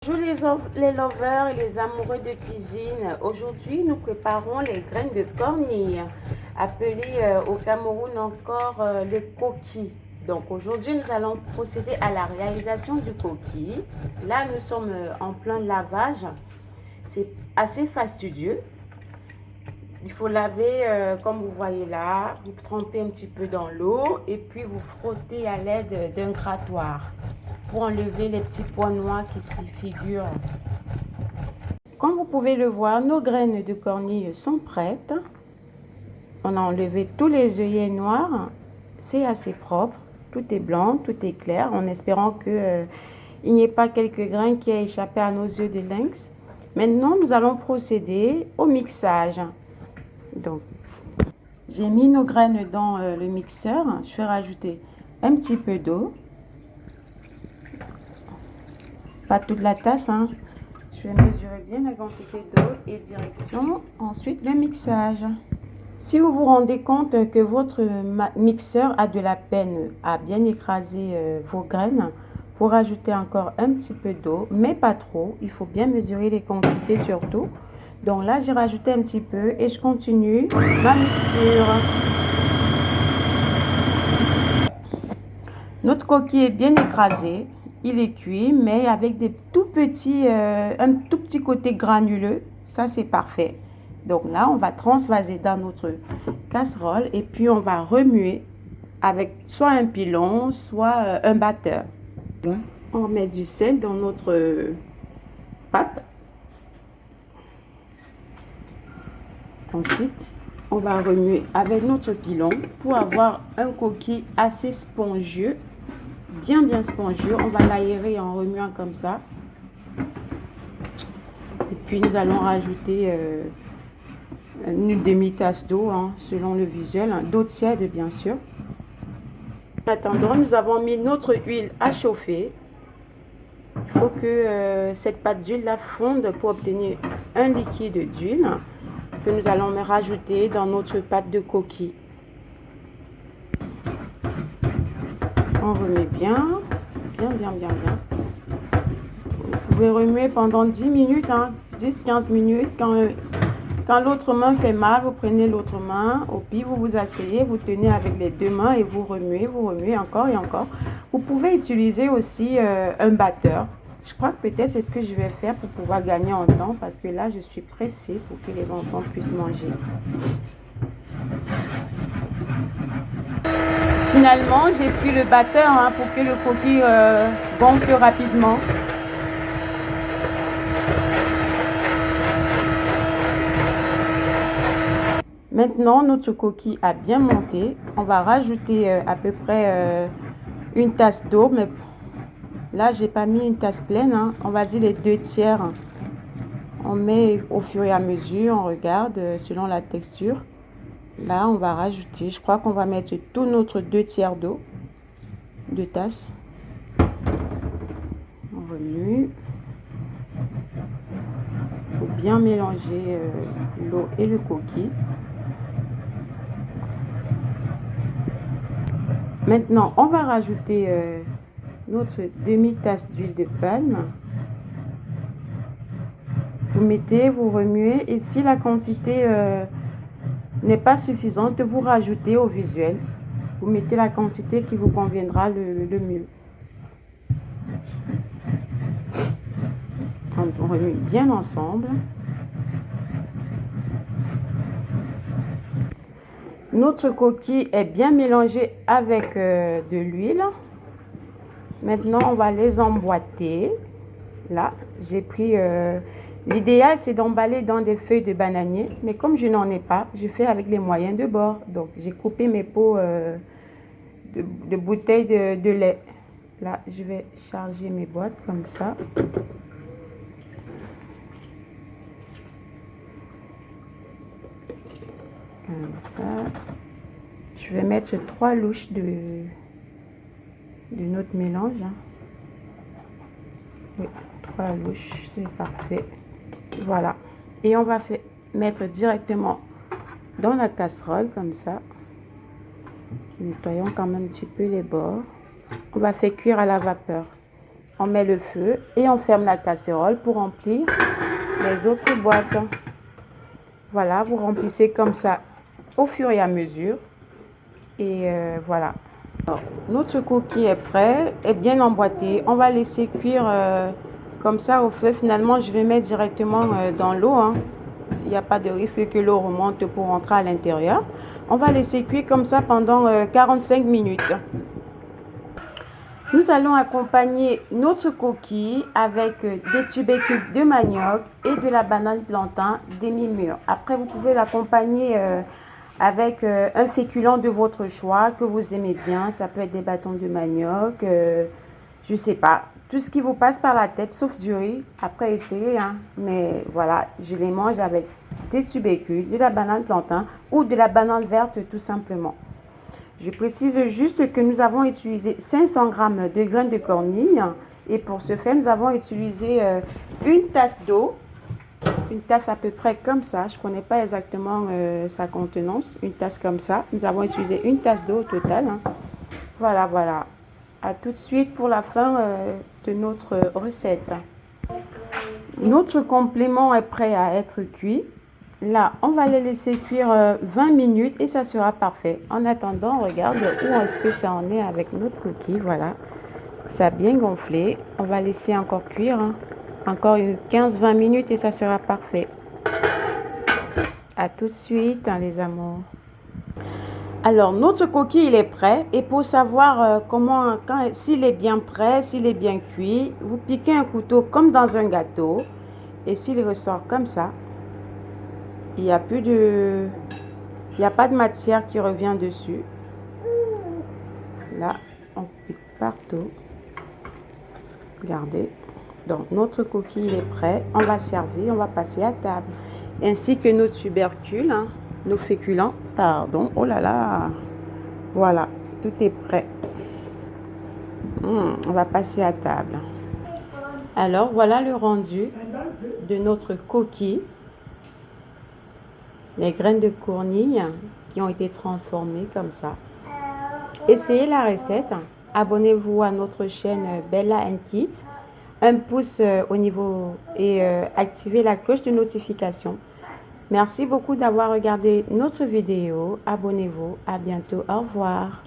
Bonjour les lovers et les amoureux de cuisine. Aujourd'hui, nous préparons les graines de cornille, appelées au Cameroun encore les coquilles. Donc aujourd'hui, nous allons procéder à la réalisation du coquille. Là, nous sommes en plein lavage. C'est assez fastidieux. Il faut laver comme vous voyez là. Vous trempez un petit peu dans l'eau et puis vous frottez à l'aide d'un grattoir pour enlever les petits points noirs qui s'y figurent. Comme vous pouvez le voir, nos graines de cornille sont prêtes. On a enlevé tous les œillets noirs. C'est assez propre. Tout est blanc, tout est clair, en espérant qu'il n'y ait pas quelques grains qui aient échappé à nos yeux de lynx. Maintenant, nous allons procéder au mixage. Donc, j'ai mis nos graines dans le mixeur. Je vais rajouter un petit peu d'eau. Pas toute la tasse, hein. Je vais mesurer bien la quantité d'eau et direction ensuite le mixage. Si vous vous rendez compte que votre mixeur a de la peine à bien écraser vos graines, vous rajoutez encore un petit peu d'eau, mais pas trop. Il faut bien mesurer les quantités surtout. Donc là, j'ai rajouté un petit peu et je continue ma mixture. Notre coquille est bien écrasé. Il est cuit, mais avec des tout petits, un tout petit côté granuleux. Ça, c'est parfait. Donc là, on va transvaser dans notre casserole et puis on va remuer avec soit un pilon, soit un batteur. On met du sel dans notre pâte. Ensuite, on va remuer avec notre pilon pour avoir un coquille assez spongieux. Bien spongieux. On va l'aérer en remuant comme ça. Et puis nous allons rajouter une demi-tasse d'eau, hein, selon le visuel, hein, d'eau tiède bien sûr. En attendant, nous avons mis notre huile à chauffer. Il faut que cette pâte d'huile la fonde pour obtenir un liquide d'huile que nous allons rajouter dans notre pâte de coquille. On remet bien. Vous pouvez remuer pendant 10 minutes, hein, 10-15 minutes. Quand l'autre main fait mal, vous prenez l'autre main, au pire, vous vous asseyez, vous tenez avec les deux mains et vous remuez encore et encore. Vous pouvez utiliser aussi un batteur. Je crois que peut-être c'est ce que je vais faire pour pouvoir gagner en temps parce que là, je suis pressée pour que les enfants puissent manger. Finalement, j'ai pris le batteur, hein, pour que le coquille gonfle rapidement. Maintenant, notre coquille a bien monté. On va rajouter à peu près une tasse d'eau, mais là, j'ai pas mis une tasse pleine, hein. On va dire les 2/3. On met au fur et à mesure, on regarde selon la texture. Là, on va rajouter, je crois qu'on va mettre tout notre 2/3 d'eau, 2 tasses. On remue. Il faut bien mélanger l'eau et le coquille. Maintenant, on va rajouter notre demi-tasse d'huile de palme. Vous mettez, vous remuez et si la quantité n'est pas suffisante, vous rajoutez au visuel. Vous mettez la quantité qui vous conviendra le mieux. On remue bien ensemble. Notre coquille est bien mélangée avec de l'huile. Maintenant, on va les emboîter. Là, j'ai pris... l'idéal, c'est d'emballer dans des feuilles de bananier. Mais comme je n'en ai pas, je fais avec les moyens de bord. Donc, j'ai coupé mes pots de bouteilles de lait. Là, je vais charger mes boîtes comme ça. Comme ça. Je vais mettre 3 louches de notre mélange. Hein. Oui, 3 louches, c'est parfait. Voilà. Et on va mettre directement dans la casserole comme ça. Nettoyons quand même un petit peu les bords. On va faire cuire à la vapeur. on met le feu et on ferme la casserole pour remplir les autres boîtes. Voilà, vous remplissez comme ça au fur et à mesure. Et voilà. Alors, notre cookie est prêt, est bien emboîté. On va laisser cuire comme ça au feu. Finalement, je le mets directement dans l'eau. Hein. Il n'y a pas de risque que l'eau remonte pour rentrer à l'intérieur. On va laisser cuire comme ça pendant 45 minutes. Nous allons accompagner notre coquille avec des tubercules de manioc et de la banane plantain demi-mûre. Après, vous pouvez l'accompagner avec un féculent de votre choix que vous aimez bien. Ça peut être des bâtons de manioc, je ne sais pas. Tout ce qui vous passe par la tête, sauf du riz. Après, essayez. Hein. Mais voilà, je les mange avec des tubercules, de la banane plantain ou de la banane verte tout simplement. Je précise juste que nous avons utilisé 500 g de graines de cornille et pour ce faire, nous avons utilisé une tasse d'eau, une tasse à peu près comme ça, je ne connais pas exactement sa contenance, une tasse comme ça. Nous avons utilisé une tasse d'eau au total. Hein. Voilà, voilà. À tout de suite pour la fin de notre recette. Notre complément est prêt à être cuit. Là, on va les laisser cuire 20 minutes et ça sera parfait. En attendant, on regarde où est-ce que ça en est avec notre cookie. Voilà, ça a bien gonflé. On va laisser encore cuire, hein. Encore 15-20 minutes et ça sera parfait. À tout de suite, hein, les amours. Alors, notre cookie, il est prêt. Et pour savoir s'il est bien prêt, s'il est bien cuit, vous piquez un couteau comme dans un gâteau. Et s'il ressort comme ça, il n'y a pas de matière qui revient dessus. Là, on pique partout. Regardez. Donc, notre coquille il est prêt. On va servir, on va passer à table. Ainsi que nos tubercules, hein, nos féculents. Pardon, oh là là. Voilà, tout est prêt. On va passer à table. Alors, voilà le rendu de notre coquille. Les graines de cornille qui ont été transformées comme ça. Essayez la recette. Abonnez-vous à notre chaîne Bella & Kids. Un pouce au niveau et activez la cloche de notification. Merci beaucoup d'avoir regardé notre vidéo. Abonnez-vous. À bientôt. Au revoir.